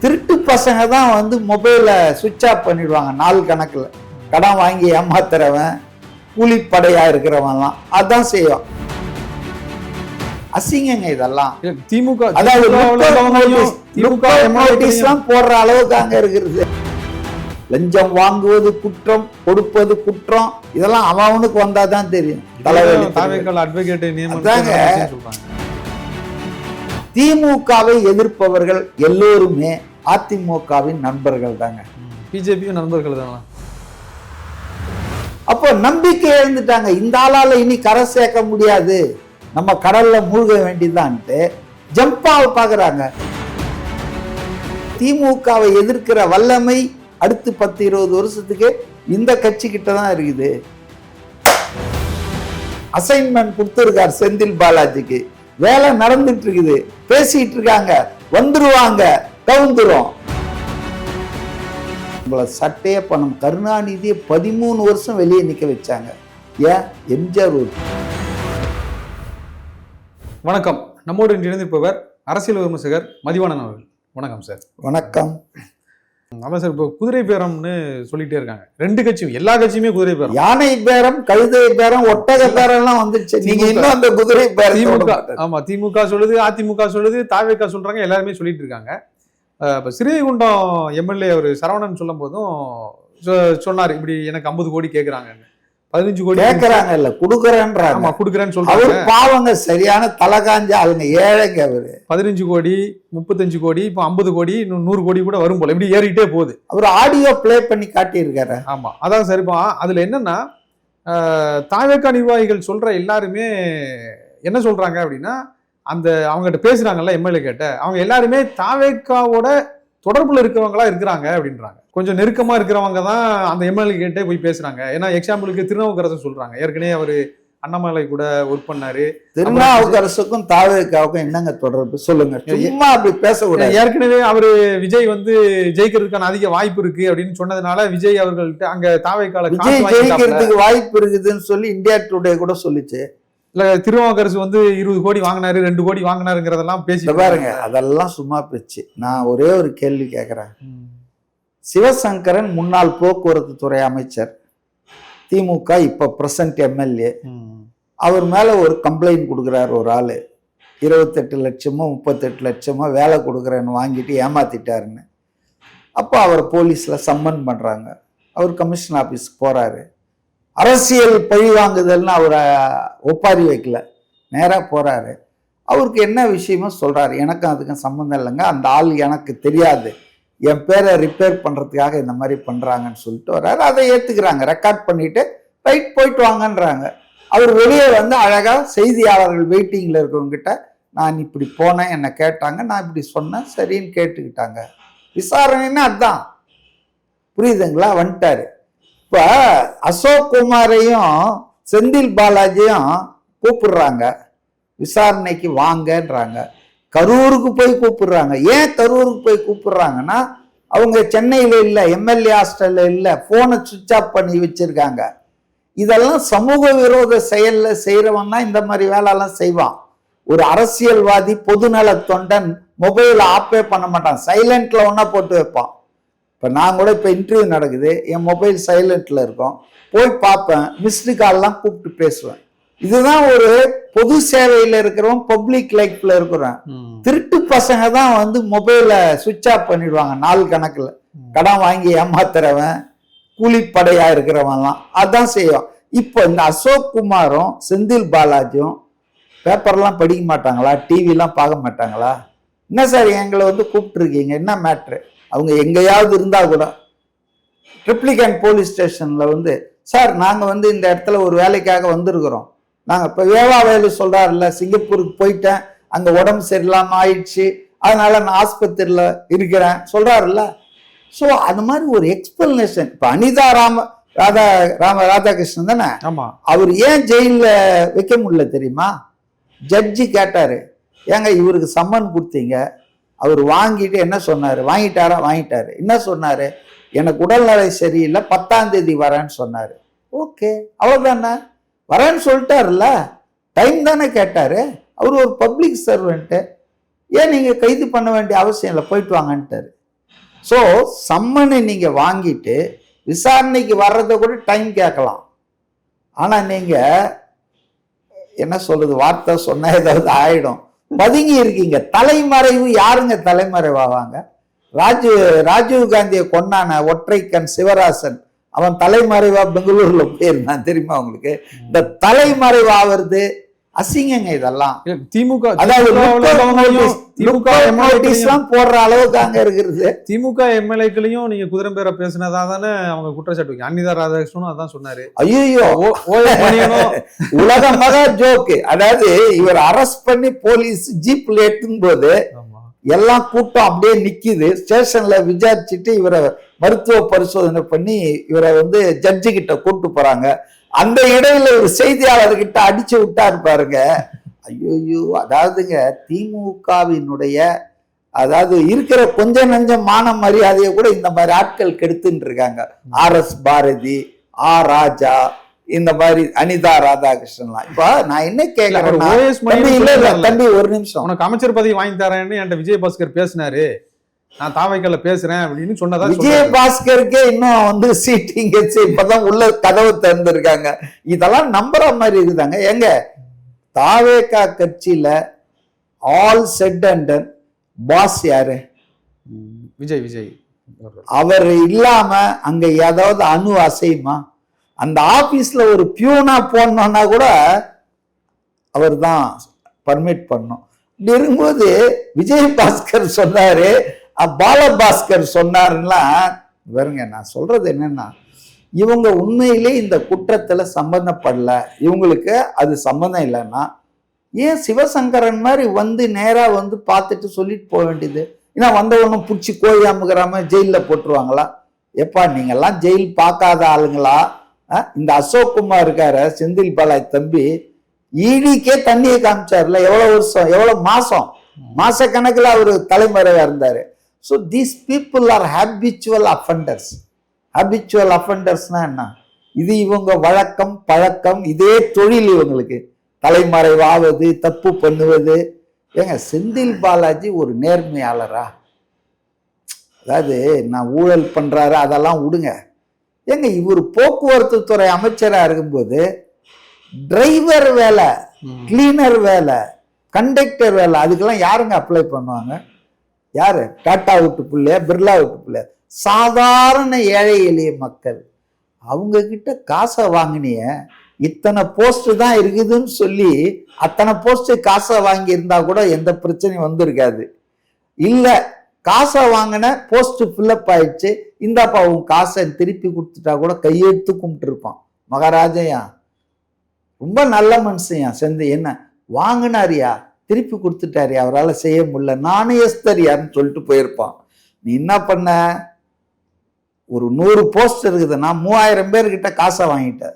திருட்டு பசங்க தான் வந்து மொபைலை சுவிட்ச் ஆஃப் பண்ணிடுவாங்க நாள் கணக்கில். கடன் வாங்கி ஏமாத்துறவன், கூலிப்படையா இருக்கிறவன்லாம் அதான் செய்யும். அசிங்கங்க இதெல்லாம். திமுக அதாவது போடுற அளவுக்கு அங்க இருக்கிறது. லஞ்சம் வாங்குவது குற்றம், கொடுப்பது குற்றம், இதெல்லாம் அவனுக்கு வந்தாதான் தெரியும். திமுகவை எதிர்ப்பவர்கள் எல்லோருமே அதிமுகவின் நண்பர்கள் தாங்க, பிஜேபியும் நண்பர்கள் தாங்க. அப்போ நம்பிக்கை எழுந்துட்டாங்க, இந்த ஆளால இனி கரை சேர்க்க முடியாது, நம்ம கடல்ல மூழ்க வேண்டியதான்ட்டு ஜம்பாவை பாக்குறாங்க. திமுகவை எதிர்க்கிற வல்லமை அடுத்து 10-20 வருஷத்துக்கு இந்த கட்சி கிட்ட தான் இருக்குது. அசைன்மெண்ட் கொடுத்திருக்கார் செந்தில் பாலாஜிக்கு, வேலை நடந்துட்டு இருக்குது, பேசிட்டு இருக்காங்க, வந்துருவாங்க, கவுந்துரும். உங்களை சட்டையே பண்ணும். கருணாநிதியை 13 வருஷம் வெளியே நிக்க வச்சாங்க. ஏன்? எம்ஜிஆர். வணக்கம். நம்மோடு இன்று இணைந்திருப்பவர் அரசியல் விமர்சகர் மதிவாணன் அவர்கள். வணக்கம் சார். வணக்கம். ஆமா சார், இப்போ குதிரை பேரம்னு சொல்லிட்டே இருக்காங்க. ரெண்டு கட்சியும், எல்லா கட்சியுமே குதிரை பேரம், யானை பேரம், கழுதை பேரம், ஒட்டக பேரம் எல்லாம் வந்துருச்சு. நீங்க இன்னும் அந்த குதிரை பேரம். திமுக, ஆமா, திமுக சொல்லுது, அதிமுக சொல்லுது, தாவேகா சொல்றாங்க, எல்லாருமே சொல்லிட்டு இருக்காங்க. இப்போ ஸ்ரீவைகுண்டம் எம்எல்ஏ அவர் சரவணன் சொல்லும் போதும் சொன்னார், இப்படி எனக்கு 50 கோடி கேட்குறாங்கன்னு. 15 கோடி கேட்கறாங்க, இல்ல குடுக்கறேன்றாங்க. ஆமா, குடுக்கறேன்னு சொல்றாங்க. பாவங்க, சரியான தலகாஞ்ச ஆளுங்க, ஏழைங்க அவரு. 15 கோடி, 35 கோடி, இப்போ 50 கோடி, இன்னும் 100 கோடி கூட வரும் போல, இப்படி ஏறிட்டே போகுது. அவர் ஆடியோ பிளே பண்ணி காட்டியிருக்காரு. ஆமா, அதான் சரிப்பா. அதுல என்னன்னா, தாவேகா நிர்வாகிகள் சொல்ற எல்லாருமே என்ன சொல்றாங்க அப்படின்னா, அந்த அவங்ககிட்ட பேசுறாங்கல்ல எம்எல்ஏ கிட்ட, அவங்க எல்லாருமே தாவேகாவோட தொடர்புல இருக்கிறவங்களா இருக்கிறாங்க அப்படின்றாங்க. கொஞ்சம் நெருக்கமா இருக்கிறவங்க தான் அந்த எம்எல்ஏ கிட்டே போய் பேசுறாங்க. ஏன்னா எக்ஸாம்பிளுக்கு திருநாவுக்கரசு சொல்றாங்க, ஏற்கனவே அவரு அண்ணாமலை கூட ஒர்க் பண்ணாரு. திருநாவுக்கரசுக்கும் தாவேகாவுக்கும் என்னங்க தொடர்பு சொல்லுங்க, சும்மா அப்படி பேசக்கூடாது. ஏற்கனவே அவரு விஜய் வந்து ஜெயிக்கிறதுக்கான அதிக வாய்ப்பு இருக்கு அப்படின்னு சொன்னதுனால விஜய் அவர்கள்ட்ட அங்க தாவேகால ஜெயிக்கிறதுக்கு வாய்ப்பு இருக்குதுன்னு சொல்லி இந்தியா டுடே கூட சொல்லிச்சு. இல்ல, திருநாவுக்கரசு வந்து 20 கோடி வாங்கினாரு, 2 கோடி வாங்கினாருங்கிறதெல்லாம் பேசி பாருங்க. அதெல்லாம் சும்மா பேச்சு. நான் ஒரே ஒரு கேள்வி கேட்கிறேன். சிவசங்கரன் முன்னாள் போக்குவரத்து துறை அமைச்சர், திமுக இப்ப பிரசன்ட் எம்எல்ஏ, அவர் மேல ஒரு கம்ப்ளைண்ட் கொடுக்குறாரு ஒரு ஆளு. 28 லட்சமோ 38 லட்சமோ வேலை கொடுக்குறேன்னு வாங்கிட்டு ஏமாத்திட்டாருன்னு. அப்போ அவர் போலீஸ்ல சம்மன் பண்றாங்க. அவர் கமிஷன் ஆபீஸ்க்கு போறாரு. அரசியல் பழி வாங்குதல்னு அவரை ஒப்பாரி வைக்கல, நேராக போறாரு. அவருக்கு என்ன விஷயமோ சொல்றாரு, எனக்கும் அதுக்கும் சம்மந்தம் இல்லைங்க, அந்த ஆள் எனக்கு தெரியாது, என் பேரை ரிப்பேர் பண்றதுக்காக இந்த மாதிரி பண்றாங்கன்னு சொல்லிட்டு வர்றாரு. அதை ஏத்துக்கிறாங்க, ரெக்கார்ட் பண்ணிட்டு ரைட் போயிட்டு வாங்கன்றாங்க. அவர் வெளியே வந்து அழகா செய்தியாளர்கள் வெயிட்டிங்ல இருக்கவங்க கிட்ட, நான் இப்படி போனேன், என்னை கேட்டாங்க, நான் இப்படி சொன்னேன், சரின்னு கேட்டுக்கிட்டாங்க. விசாரணைன்னா அதுதான், புரியுதுங்களா? வந்துட்டாரு. இப்ப அசோக் குமாரையும் செந்தில் பாலாஜியும் கூப்பிடுறாங்க, விசாரணைக்கு வாங்கன்றாங்க. கரூருக்கு போய் கூப்பிடுறாங்க. ஏன் கரூருக்கு போய் கூப்பிடுறாங்கன்னா, அவங்க சென்னையில இல்ல, எம்எல்ஏ ஹாஸ்டல்ல இல்ல, போனை சுவிட்ச் ஆஃப் பண்ணி வச்சிருக்காங்க. இதெல்லாம் சமூக விரோத செயல்ல செய்யறவன் தான் இந்த மாதிரி வேலையெல்லாம் செய்வான். ஒரு அரசியல்வாதி, பொதுநல தொண்டன் மொபைல் ஆஃபே பண்ண மாட்டான், சைலண்ட்ல ஒன்னா போட்டு வைப்பான். இப்போ நான் கூட இப்போ இன்டர்வியூ நடக்குது, என் மொபைல் சைலண்ட்ல இருக்கும், போய் பார்ப்பேன், மிஸ்டு கால்லாம் கூப்பிட்டு பேசுவேன். இதுதான் ஒரு பொது சேவையில் இருக்கிறவன், பப்ளிக் லைஃப்ல இருக்கிறேன். திருட்டு பசங்க தான் வந்து மொபைலை சுவிட்ச் ஆஃப் பண்ணிடுவாங்க நாள் கணக்கில். கடன் வாங்கி ஏமாத்துறவன், கூலிப்படையா இருக்கிறவன்லாம் அதான் செய்யும். இப்போ இந்த அசோக் குமாரும் செந்தில் பாலாஜியும் பேப்பர்லாம் படிக்க மாட்டாங்களா, டிவிலாம் பார்க்க மாட்டாங்களா? என்ன சார் எங்களை வந்து கூப்பிட்டுருக்கீங்க, என்ன மேட்ரு? அவங்க எங்கேயாவது இருந்தா கூட ட்ரிப்ளிகன் போலீஸ் ஸ்டேஷன்ல வந்து, சார் நாங்க வந்து இந்த இடத்துல ஒரு வேலைக்காக வந்திருக்கிறோம், நாங்க இப்ப வேலு சொல்றாருல்ல, சிங்கப்பூருக்கு போயிட்டேன், அங்க உடம்பு சரியில்லாம ஆயிடுச்சு, அதனால நான் ஆஸ்பத்திரியில இருக்கிறேன் சொல்றாருல்ல. ஸோ அது மாதிரி ஒரு எக்ஸ்பிளனேஷன். இப்ப அனிதா ராதாகிருஷ்ணன் தானே, அவர் ஏன் ஜெயில வைக்க முடியல தெரியுமா? ஜட்ஜி கேட்டாரு, ஏங்க இவருக்கு சம்மன் கொடுத்தீங்க, அவர் வாங்கிட்டு என்ன சொன்னாரு, வாங்கிட்டாரு, என்ன சொன்னாரு, எனக்கு உடல்நிலை சரியில்லை, 10ஆம் தேதி வரேன்னு சொன்னாரு. ஓகே, அவ்வளவுதானே, வரேன்னு சொல்லிட்டாருல்ல, டைம் தானே கேட்டாரு. அவர் ஒரு பப்ளிக் சர்வெண்ட்டு, ஏன் நீங்க கைது பண்ண வேண்டிய அவசியம் இல்லை, போயிட்டு வாங்கன்ட்டாரு. ஸோ சம்மனை நீங்க வாங்கிட்டு விசாரணைக்கு வர்றதை கூட டைம் கேட்கலாம். ஆனா நீங்க என்ன சொல்றது, வார்த்தை சொன்னா ஏதாவது ஆயிடும். பதுங்கி இருக்கீங்க. தலைமறைவு யாருங்க தலைமறைவாவாங்க? ராஜீவ் காந்தியை கொண்டான ஒற்றைக்கண் சிவராசன், அவன் தலைமறைவா பெங்களூர்ல போயிருந்தான் தெரியுமா உங்களுக்கு? இந்த தலைமறைவாகிறது அசிங்கங்க இதெல்லாம். திமுக போடுற அளவுக்கு அங்க இருக்கிறது. திமுக எம்எல்ஏக்களையும் நீங்க குதிரம்பேர பேசினதா தானே அவங்க குற்றச்சாட்டு. அனிதா ராதாகிருஷ்ணனும் அதான் சொன்னாரு. ஐயோ, உலக மகா ஜோக்கு. அதாவது இவர் அரெஸ்ட் பண்ணி போலீஸ் ஜீப்ல எட்டும் போது எல்லாம் கூட்டம் அப்படியே நிக்குது. ஸ்டேஷன்ல விசாரிச்சுட்டு இவரை மருத்துவ பரிசோதனை பண்ணி இவரை ஜட்ஜு கிட்ட கூட்டு போறாங்க. அந்த இடையில ஒரு செய்தியாளர்கிட்ட அடிச்சு விட்டாரு பாருங்க. ஐயோ, அதாவதுங்க திமுகவினுடைய அதாவது இருக்கிற கொஞ்ச நஞ்ச மான மரியாதையை கூட இந்த மாதிரி ஆட்கள் கெடுத்துட்டு இருக்காங்க. ஆர்.எஸ். பாரதி, ஆர். ராஜா, இந்த மாதிரி அனிதா ராதாகிருஷ்ணன்லாம். இப்ப நான் என்ன கேட்கிறேன், தம்பி ஒரு நிமிஷம், உனக்கு அமைச்சர் பதவி வாங்கி தரேன்னு என்கிட்ட விஜயபாஸ்கர் பேசினாரு, நான் தாவைக்கல்ல பேசுறேன் அப்படின்னு சொன்னதா. விஜயபாஸ்கருக்கே இன்னும் சீட்டிங் இப்பதான் உள்ள கதவு திறந்திருக்காங்க. இதெல்லாம் நம்புற மாதிரி இருக்குதாங்க. எங்க தாவேகா கட்சியில ஆல் செட் அண்ட் பாஸ் யாரு? விஜய். அவர் இல்லாம அங்க ஏதாவது அணு அசையுமா? அந்த ஆபீஸ்ல ஒரு பியூனா போடணும்னா கூட அவர் தான் பர்மிட் பண்ணும். இப்படி இருக்கும்போது விஜயபாஸ்கர் சொன்னாரு, பாலபாஸ்கர் சொன்னாருன்னா பாருங்க. நான் சொல்றது என்னன்னா, இவங்க உண்மையிலே இந்த குற்றத்துல சம்பந்தப்படல, இவங்களுக்கு அது சம்பந்தம் இல்லைன்னா ஏன் சிவசங்கரன் மாதிரி நேரா பார்த்துட்டு சொல்லிட்டு போக வேண்டியது? ஏன்னா வந்தவொன்னும் பிடிச்சி கோழி அமுகிறாம ஜெயில போட்டுருவாங்களா? எப்பா நீங்கெல்லாம் ஜெயில் பார்க்காத ஆளுங்களா? இந்த அசோக் குமார் இருக்காரு, செந்தில் பாலாஜி தம்பி, ஈடிக்கே தண்ணியை காமிச்சாருல. எவ்வளவு வருஷம், எவ்வளவு மாச கணக்குல அவரு தலைமறைவா இருந்தாரு. So these people are habitual offenders. Habitual அஃபண்டர்ஸ்னா என்ன? இது இவங்க வழக்கம் பழக்கம், இதே தொழில் இவங்களுக்கு. தலைமறைவாவது, தப்பு பண்ணுவது. ஏங்க செந்தில் பாலாஜி ஒரு நேர்மையாளரா? அதாவது நான் ஊழல் பண்றாரு அதெல்லாம் விடுங்க. ஏங்க இவர் போக்குவரத்து துறை அமைச்சரா இருக்கும்போது டிரைவர் வேலை, கிளீனர் வேலை, கண்டக்டர் வேலை, அதுக்கெல்லாம் யாருங்க அப்ளை பண்ணுவாங்க? யாரு? டாடா விட்டு பிள்ளையா, பிர்லா விட்டு பிள்ளையா? சாதாரண ஏழை எளிய மக்கள். அவங்க கிட்ட காசை வாங்கினிய, இத்தனை போஸ்ட் தான் இருக்குதுன்னு சொல்லி அத்தனை போஸ்ட் காசை வாங்கி இருந்தா கூட எந்த பிரச்சனையும் வந்திருக்காது. இல்ல காசை வாங்கின போஸ்ட் ஃபில்லப் ஆயிடுச்சு, இந்தாப்பா உன் காசை திருப்பி கொடுத்துட்டா கூட கையெழுத்து கும்பிட்டு இருப்பான். மகாராஜையா ரொம்ப நல்ல மனுஷன்யா. செந்து என்ன வாங்கினாரியா, திருப்பி கொடுத்துட்டாரியா, அவரால் செய்ய முடியல, நானே எஸ்தரியான்னு சொல்லிட்டு போயிருப்பான். நீ என்ன பண்ண? ஒரு 100 போஸ்ட் இருக்குதுன்னா 3000 பேர்கிட்ட காசை வாங்கிட்ட.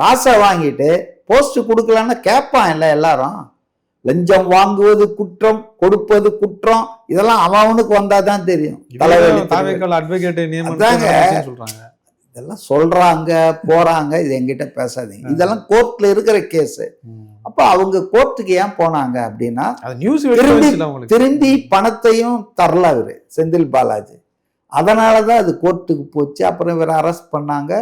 காசை வாங்கிட்டு போஸ்ட் கொடுக்கலன்னா கேட்பான் இல்ல எல்லாரும். லஞ்சம் வாங்குவது குற்றம், கொடுப்பது குற்றம், இதெல்லாம் அவனுக்கு வந்தாதான் தெரியும். இதெல்லாம் சொல்றாங்க போறாங்க, இது என்கிட்ட பேசாதீங்க. இதெல்லாம் கோர்ட்ல இருக்கிற கேஸ். அப்ப அவங்க கோர்ட்டுக்கு ஏன் போனாங்க அப்படின்னா, திரும்பி பணத்தையும் தரல அவரு செந்தில் பாலாஜி. அதனாலதான் அது கோர்ட்டுக்கு போச்சு. அப்புறம் இவரை அரெஸ்ட் பண்ணாங்க.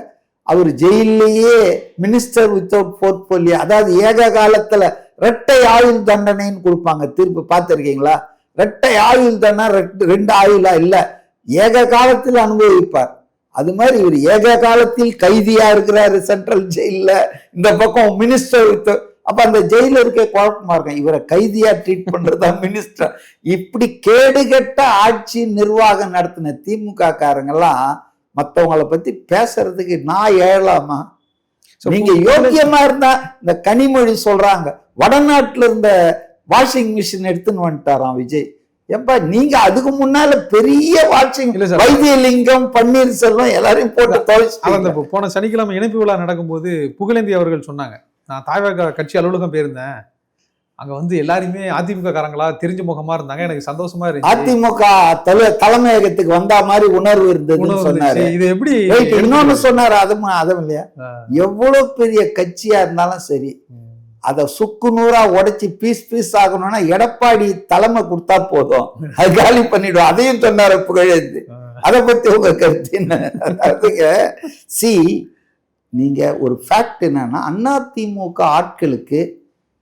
அவர் ஜெயிலேயே மினிஸ்டர் வித்தவுட் போர்ட்போலியோ, அதாவது ஏக காலத்துல இரட்டை ஆயுள் தண்டனைன்னு கொடுப்பாங்க. தீர்ப்பு பார்த்திருக்கீங்களா? இரட்டை ஆயுள் தண்டனை 2 ஆயுளா இல்ல, ஏக காலத்தில் அனுபவிப்பார். அது மாதிரி இவர் ஏக காலத்தில் கைதியா இருக்கிறாரு சென்ட்ரல் ஜெயில, இந்த பக்கம் மினிஸ்டர் வித். அப்ப அந்த ஜெயில இருக்க குழப்பமா இருக்கும், இவரை கைதியா ட்ரீட் பண்றதா மினிஸ்டர். இப்படி கேடுகட்ட ஆட்சி நிர்வாகம் நடத்தின திமுக காரங்கெல்லாம் மற்றவங்களை பத்தி பேசுறதுக்கு நான் ஏழலாமா? நீங்க யோக்கியமா இருந்தா இந்த கனிமொழி சொல்றாங்க, வடநாட்டுல இருந்த வாஷிங் மிஷின் எடுத்துன்னு வந்துட்டாராம் விஜய். ஏப்பா நீங்க அதுக்கு முன்னால பெரிய வாஷிங், வைத்தியலிங்கம், பன்னீர்செல்வம் எல்லாரையும் போட்டு தொலைச்சு. போன சனிக்கிழமை இணைப்பு விழா நடக்கும்போது புகழேந்தி அவர்கள் சொன்னாங்க, நான் தாவேகா கட்சி அலுவலகம் போயிருந்தேன், அங்க எல்லாருமே அதிமுக காரங்களா தெரிஞ்ச முகமா இருந்தாங்க, எனக்கு சந்தோஷமா இருந்துச்சு. அதிமுக தலைமையகத்துக்கு வந்தா மாதிரி உணர்வு இருந்ததுன்னு சொன்னாரு. இது எப்படி? இன்னொன்னு சொன்னாரு, அதுவும் இல்லையா, எவ்வளவு பெரிய கட்சியா இருந்தாலும் சரி, அதை சுக்கு நூறா உடைச்சி பீஸ் ஆகணும்னா எடப்பாடி தலைமை கொடுத்தா போதும், அது காலி பண்ணிடும். அதையும் சொன்னார் புகழேந்தி. அதை பத்தி உங்க கருத்து என்ன? அதாவதுங்க சி நீங்க ஒரு ஃபேக்ட் என்னன்னா அதிமுக ஆட்களுக்கு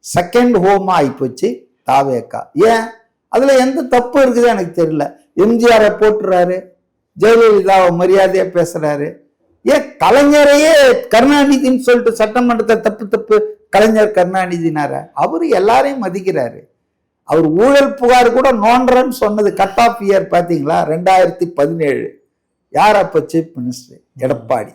செகண்ட் ஹோமா ஆயிப்போச்சு தாவேக்கா. ஏன் அதுல எந்த தப்பு இருக்குது எனக்கு தெரியல. எம்ஜிஆரை போட்டுறாரு, ஜெயலலிதாவை மரியாதையா பேசுறாரு. ஏன் கலைஞரையே கருணாநிதினு சொல்லிட்டு சட்டமன்றத்தை தப்பு கலைஞர் கருணாநிதினார அவரு எல்லாரையும் மதிக்கிறாரு. அவர் ஊழல் புகார் கூட நோன்றன்னு சொன்னது கட் ஆஃப் இயர் பாத்தீங்களா 2017. யார் அப்ப சீஃப் மினிஸ்டர்? எடப்பாடி.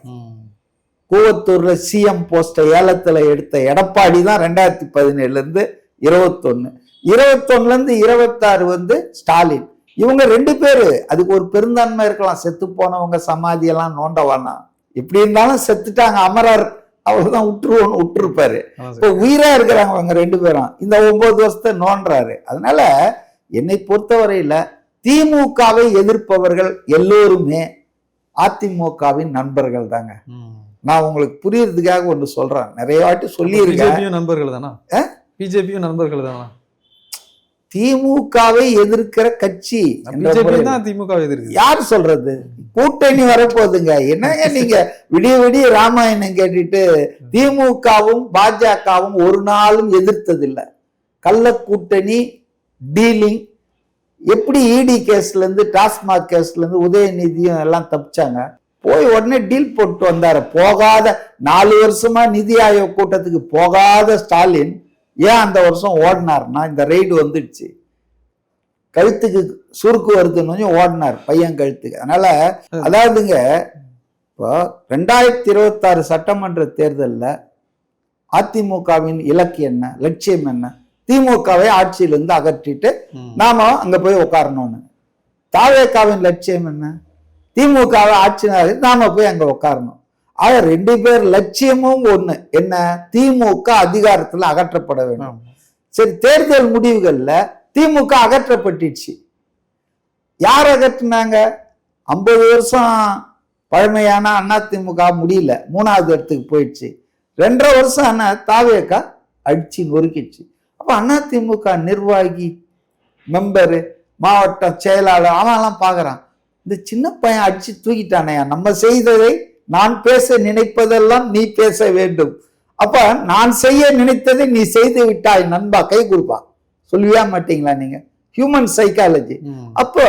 கூவத்தூர்ல சிஎம் போஸ்ட ஏலத்துல எடுத்த எடப்பாடி தான் 2017 இருந்து 21, 21ல இருந்து 26 ஸ்டாலின். இவங்க 2 பேரு. அதுக்கு ஒரு பெருந்தன்மை இருக்கலாம், செத்து போனவங்க சமாதி எல்லாம் நோண்ட வேணாம், எப்படி இருந்தாலும் செத்துட்டாங்க, அமரர் அவ்வளவுதான் விட்டுருப்பாரு. இப்போ உயிரா இருக்கிறாங்க அவங்க 2 பேரும். இந்த 9 வருஷத்தை நோன்றாரு. அதனால என்னை பொறுத்தவரையில திமுகவை எதிர்ப்பவர்கள் எல்லோருமே அதிமுகவின் நண்பர்கள் தாங்க. நான் உங்களுக்கு புரியறதுக்காக ஒன்று சொல்றேன், நிறைய வாட்டி சொல்லி இருக்கேன். நண்பர்கள் தானா? பிஜேபியும் நண்பர்கள் தானா? திமுகவை எதிர்க்கிற கட்சி யார் சொல்றது? கூட்டணி வரப்போகுதுங்க. என்னங்க நீங்க விடிய ராமாயணம் கேட்டுட்டு திமுகவும் பாஜகவும் ஒரு நாளும் எதிர்த்ததில்லை. கள்ள கூட்டணி டீலிங். எப்படி இடி கேஸ்ல இருந்து டாஸ்மாக் கேஸ்ல இருந்து உதயநிதியும் எல்லாம் தப்பிச்சாங்க. போய் உடனே டீல் போட்டு வந்தாரு. போகாத 4 வருஷமா நிதி ஆயோக் கூட்டத்துக்கு போகாத ஸ்டாலின் ஏன் அந்த வருஷம் ஓடினார்னா இந்த ரெய்டு வந்துடுச்சு, கழுத்துக்கு சுருக்கு வருதுன்னு ஓடினார் பையன் கழுத்துக்கு. அதனால அதாவதுங்க இப்போ 2026 சட்டமன்ற தேர்தலில் அதிமுகவின் இலக்கு என்ன, லட்சியம் என்ன? திமுகவை ஆட்சியிலிருந்து அகற்றிட்டு நாம அங்க போய் உட்காரணும்னு. தாவேகாவின் லட்சியம் என்ன? திமுகவை ஆட்சியினர் நாம போய் அங்க உட்காரணும். ஆக 2 பேர் லட்சியமும் ஒண்ணு. என்ன? திமுக அதிகாரத்துல அகற்றப்பட வேண்டும். சரி, தேர்தல் முடிவுகள்ல திமுக அகற்றப்பட்டுச்சு. யார் அகற்றினாங்க? 50 வருஷம் பழமையான அதிமுக முடியல, 3வது இடத்துக்கு போயிடுச்சு. 2.5 வருஷம் தாவேகா அடிச்சு நொறுக்கிடுச்சு. அப்ப அதிமுக நிர்வாகி, மெம்பரு, மாவட்ட செயலாளர் அவன்லாம் பாக்குறான், இந்த சின்ன பையன் அடிச்சு தூக்கிட்டானையா, நம்ம செய்ததை நான் பேச நினைப்பதெல்லாம் நீ பேச வேண்டும், அப்ப நான் செய்ய நினைத்ததை நீ செய்து விட்டாய் நண்பா, கை கொடுப்பா. சொல்லுவியா மாட்டீங்களா நீங்க? Human psychology. அப்போ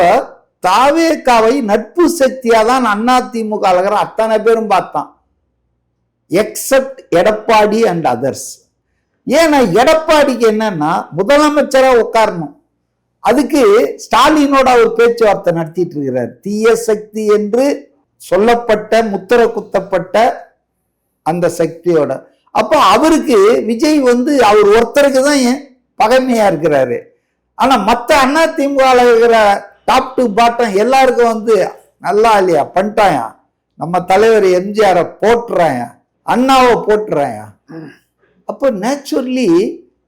தாவேகாவை நட்பு சக்தியா தான் அதிமுக அத்தனை பேரும் பார்த்தான், எக்ஸப்ட் எடப்பாடி அண்ட் அதர்ஸ். ஏன்னா எடப்பாடிக்கு என்னன்னா முதலமைச்சரா உட்காரணும். அதுக்கு ஸ்டாலினோட அவர் பேச்சுவார்த்தை நடத்திட்டு இருக்கிறார். தீய சக்தி என்று சொல்லப்பட்ட முத்திர குத்தப்பட்ட அந்த சக்தியோட. அப்ப அவருக்கு விஜய் அவர் ஒருத்தருக்கு தான் பகைமையா இருக்கிறாரு. ஆனா மத்த அதிமுக இருக்கிற டாப் டு பாட்டம் எல்லாருக்கும் நல்லா இல்லையா பண்ணிட்டாயா, நம்ம தலைவர் எம்ஜிஆரை போட்டுறாயா, அண்ணாவை போட்டுறாயா. அப்போ நேச்சுரலி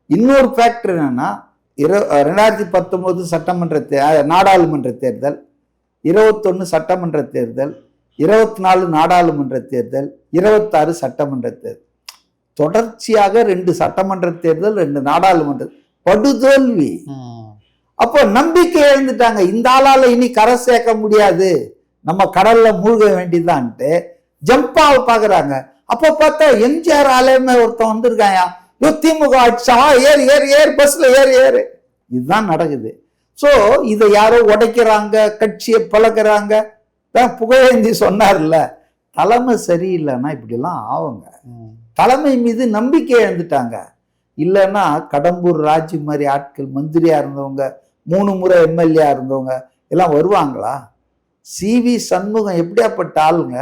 இன்னொரு ஃபேக்டர் என்னன்னா 2019 சட்டமன்ற நாடாளுமன்ற தேர்தல், 21 சட்டமன்ற தேர்தல், 24 நாடாளுமன்ற தேர்தல், 26 சட்டமன்ற தேர்தல். தொடர்ச்சியாக 2 சட்டமன்ற தேர்தல், 2 நாடாளுமன்ற படுதோல்வி. அப்போ நம்பிக்கை எழுந்துட்டாங்க, இந்த ஆளால இனி கரை சேர்க்க முடியாது, நம்ம கடல்ல மூழ்க வேண்டியதான்ட்டு ஜம்பாவை பாக்குறாங்க. அப்ப பார்த்தா எம்ஜிஆர் ஆலயமே ஒருத்தன் வந்திருக்காயா, திமுக ஆட்சா ஏறு ஏறு ஏறு பஸ்ல ஏறு ஏறு, இதுதான் நடக்குது. சோ இதை யாரோ உடைக்கிறாங்க, கட்சியை பழக்கிறாங்க. புகழேந்தி சொன்னார்ல, தலைமை சரியில்லைன்னா இப்படிலாம் ஆகுங்க. தலைமை மீது நம்பிக்கை எழுந்துட்டாங்க. இல்லைன்னா கடம்பூர் ராஜு மாதிரி ஆட்கள் மந்திரியா இருந்தவங்க, 3 முறை எம்எல்ஏ இருந்தவங்க எல்லாம் வருவாங்களா? CV சண்முகம் எப்படியாப்பட்ட ஆளுங்க,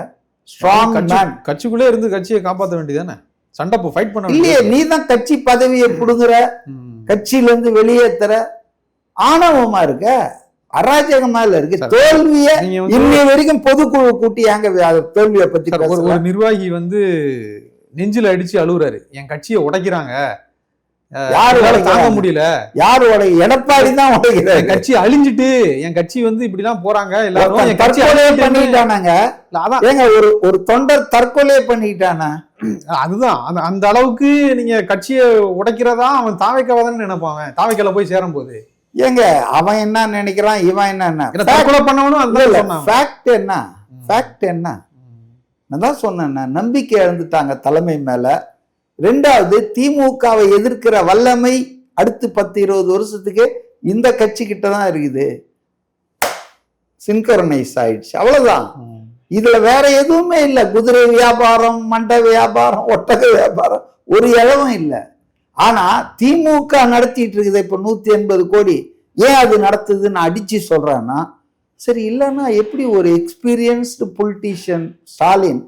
ஸ்ட்ராங் மேன். கட்சிக்குள்ளே இருந்து கட்சியை காப்பாற்ற வேண்டியதானே, சண்டை ஃபைட் பண்ண இல்லையே. நீ தான் கட்சி பதவியை புடுங்குற, கட்சியில இருந்து வெளியேத்துற, ஆணவமா இருக்க, அராஜகமா இருக்கு. தோல்விய இன்னை வரைக்கும் பொதுக்குழு கூட்டி ஏங்க தோல்வியை பத்தி ஒரு நிர்வாகி நெஞ்சில அடிச்சு அழுகுறாரு, என் கட்சியை உடைக்கிறாங்க, யாரு தாங்க முடியல, யாரு எடப்பாடி தான் உடைக்கிறாரு, கட்சி அழிஞ்சிட்டு என் கட்சி இப்படிதான் போறாங்க எல்லாரும், தற்கொலை பண்ணிட்டானாங்க. ஏங்க ஒரு தொண்டர் தற்கொலை பண்ணிட்டானா? அதுதான் அந்த அளவுக்கு நீங்க கட்சியை உடைக்கிறதா அவன் தாவைக்காவை தானே நினைப்பான். தாவைக்கால போய் சேரும் போது ஏங்க அவன் என்ன நினைக்கிறான், இவன் என்ன தற்கொலை பண்ணவனும் அந்த ஃபேக்ட் என்ன, ஃபேக்ட் என்ன, நான் தான் சொன்னேன், நம்பிக்கை இழந்துட்டாங்க தலைமை மேல. ரெண்டாவது, திமுகவை எதிர்க்கிற வல்லமை அடுத்து 10-20 வருஷத்துக்கு இந்த கட்சி கிட்ட தான் இருக்குது. சின்கரனைஸ் ஆயிடுச்சு, அவ்வளவுதான். இதுல வேற எதுவுமே இல்லை. குதிரை வியாபாரம், மண்டை வியாபாரம், ஒட்டக வியாபாரம் ஒரு இளவும் இல்லை. ஆனா திமுக நடத்திட்டு இருக்குது இப்ப 180 கோடி. ஏன் அது நடத்துதுன்னு அடிச்சு சொல்றான்னா, சரி இல்லைன்னா எப்படி ஒரு எக்ஸ்பீரியன்ஸ்டு பொலிட்டீஷியன் ஸ்டாலின்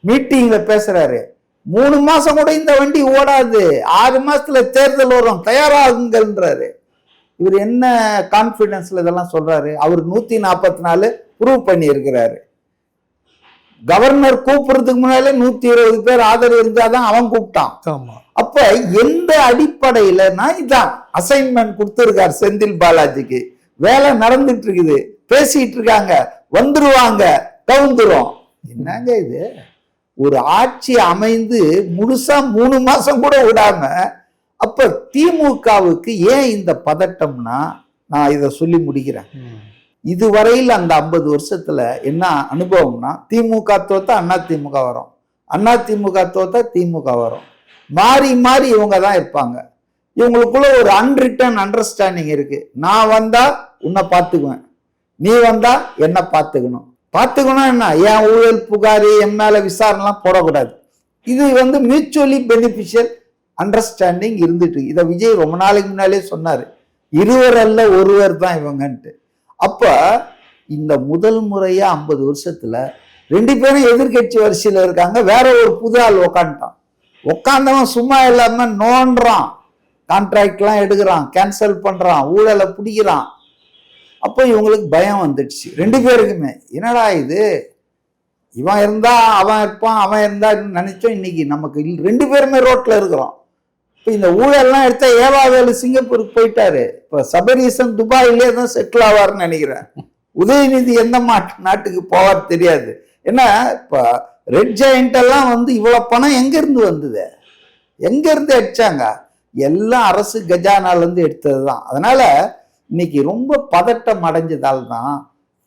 மீட்டிங்ல பேசுறாரு, 3 மாசம் கூட இந்த வண்டி ஓடாது, 6 மாசத்துல தேர்தல் வரும், தயாராகுங்கன்றாரு. இவர் என்ன கான்பிடன்ஸ்ல இதெல்லாம் சொல்றாரு? அவர் 144 ப்ரூவ் பண்ணி இருக்கிறாரு. கவர்னர் கூப்பிடுறதுக்கு முன்னாலே 120 பேர் ஆதரவு இருந்தாதான் அவன் கூப்பிட்டான். அப்ப எந்த அடிப்படையிலனா இதான் அசைன்மெண்ட் கொடுத்திருக்காரு செந்தில் பாலாஜிக்கு. வேலை நடந்துட்டு இருக்குது, பேசிட்டு இருக்காங்க, வந்துருவாங்க, கவுந்துரும். என்னங்க இது? ஒரு ஆட்சி அமைந்து முழுசா 3 மாசம் கூட விடாம, அப்ப திமுகவுக்கு ஏன் இந்த பதட்டம்னா, நான் இதை சொல்லி முடிக்கிறேன். இதுவரையில் அந்த 50 வருஷத்துல என்ன அனுபவம்னா, திமுக தோத்தா அண்ணா திமுக வரும், அண்ணா திமுக தோத்தா திமுக வரும், மாறி மாறி இவங்க தான் இருப்பாங்க. இவங்களுக்குள்ள ஒரு அன்ரிட்டன் அண்டர்ஸ்டாண்டிங் இருக்கு. நான் வந்தா உன்னை பார்த்துக்குவேன், நீ வந்தா என்ன பார்த்துக்கணும். பார்த்துக்கணும் என்ன, என் ஊழல் புகார், என் மேல விசாரணைலாம் போடக்கூடாது. இது மியூச்சுவலி பெனிஃபிஷியல் அண்டர்ஸ்டாண்டிங் இருந்துட்டு. இதை விஜய் ரொம்ப நாளைக்கு முன்னாலே சொன்னாரு, இருவர் அல்ல ஒருவர் தான் இவங்கன்ட்டு. அப்ப இந்த முதல் முறையா 50 வருஷத்துல 2 பேரும் எதிர்கட்சி வரிசையில இருக்காங்க. வேற ஒரு புது ஆள் உக்காண்டான். உக்காந்தவன் சும்மா இல்லாம நோன்றான், கான்ட்ராக்ட் எல்லாம் எடுக்கிறான், கேன்சல் பண்றான், ஊழலை பிடிக்கிறான். அப்போ இவங்களுக்கு பயம் வந்துடுச்சு 2 பேருக்குமே. என்னடா இது, இவன் இருந்தா அவன் இருப்பான், அவன் இருந்தா நினைச்சோம். இன்னைக்கு நமக்கு 2 பேருமே ரோட்ல இருக்கிறோம். இப்போ இந்த ஊழல்லாம் எடுத்தா ஏவாவேலு சிங்கப்பூருக்கு போயிட்டாரு. இப்போ சபரீசன் துபாயிலே தான் செட்டில் ஆவார்னு நினைக்கிறேன். உதயநிதி எந்த நாட்டுக்கு போவார் தெரியாது. ஏன்னா இப்போ ரெட் ஜெயண்ட் எல்லாம் இவ்வளவு பணம் எங்க இருந்து வந்தது, எங்க இருந்து அடிச்சாங்க? எல்லாம் அரசு கஜானால இருந்து எடுத்தது தான். அதனால இன்னைக்கு ரொம்ப பதட்டம் அடைஞ்சதால் தான்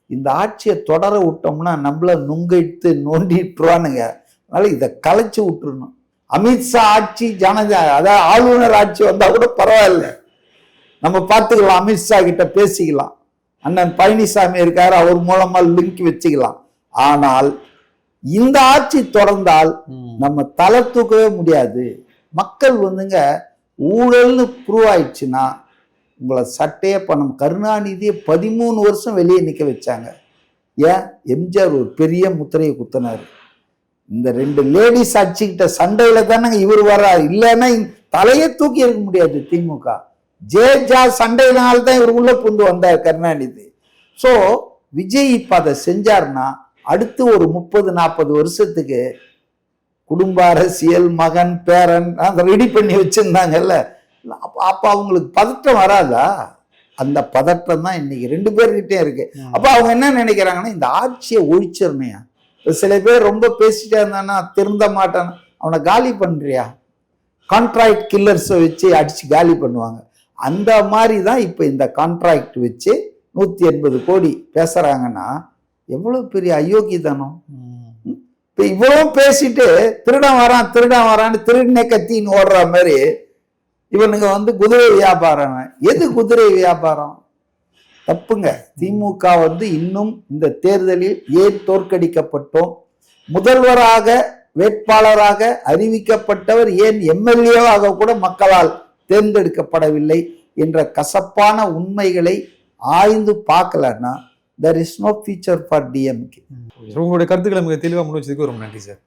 இந்த ஆட்சியை தொடர விட்டோம்னா நம்மள நுங்கிட்டு நோண்டிட்டுருவானுங்க. அதனால இதை கலைச்சு விட்டுருணும். அமித்ஷா ஆட்சி ஜனதா, அதாவது ஆளுநர் ஆட்சி வந்தா கூட பரவாயில்ல, நம்ம பார்த்துக்கலாம், அமித்ஷா கிட்ட பேசிக்கலாம், அண்ணன் பழனிசாமி இருக்காரு, அவர் மூலமா லிங்க் வச்சுக்கலாம். ஆனால் இந்த ஆட்சி தொடர்ந்தால் நம்ம தலை தூக்கவே முடியாது. மக்கள் ஊழல்னு ப்ரூவ் ஆயிடுச்சுன்னா உங்களை சட்டையே பண்ண. கருணாநிதியை 13 வருஷம் வெளியே நிற்க வச்சாங்க. ஏன்? எம்ஜிஆர் ஒரு பெரிய முத்திரையை குத்தினாரு. இந்த 2 லேடிஸ் அடிச்சுக்கிட்ட சண்டையில தானே இவர் வர்றாரு. இல்லைன்னா தலையை தூக்கி இருக்க முடியாது திமுக. ஜேஜா சண்டையினால்தான் இவர் உள்ள புந்து வந்தார் கருணாநிதி. ஸோ விஜய் இப்ப அதை செஞ்சார்னா அடுத்து ஒரு 30-40 வருஷத்துக்கு குடும்ப அரசியல், மகன், பேரன் அதை ரெடி பண்ணி வச்சிருந்தாங்கல்ல, அப்ப அவங்களுக்கு பதட்டம் வராதா? அந்த பதட்டம் தான் இன்னைக்கு 2 பேர்கிட்டே இருக்கு. அப்ப அவங்க என்ன நினைக்கிறாங்கன்னா, இந்த ஆட்சியை ஒழிச்சிருமையா. சில பேர் ரொம்ப பேசிட்டே இருந்தானா திருந்த மாட்டான், அவனை காலி பண்றியா, கான்ட்ராக்ட் கில்லர்ஸை வச்சு அடிச்சு காலி பண்ணுவாங்க. அந்த மாதிரி தான் இப்ப இந்த கான்ட்ராக்ட் வச்சு 180 கோடி பேசுறாங்கன்னா எவ்வளவு பெரிய அயோக்கியதானம். இப்ப இவ்வளவு பேசிட்டு திருடன் வரான் திருடன் வரான்னு திருடனே கத்தின்னு ஓடுற மாதிரி இவனுங்க குதிரை வியாபாரம். எது குதிரை வியாபாரம்? தப்புங்க. திமுக இன்னும் இந்த தேர்தலில் ஏன் தோற்கடிக்கப்பட்டோம், முதல்வராக வேட்பாளராக அறிவிக்கப்பட்டவர் ஏன் எம்எல்ஏவாக கூட மக்களால் தேர்ந்தெடுக்கப்படவில்லை என்ற கசப்பான உண்மைகளை ஆய்ந்து பார்க்கலன்னா there is no future for DMK. உங்களுடைய கருத்துக்களை மிக தெளிவாக முன் வச்சதுக்கு ரொம்ப நன்றி சார்.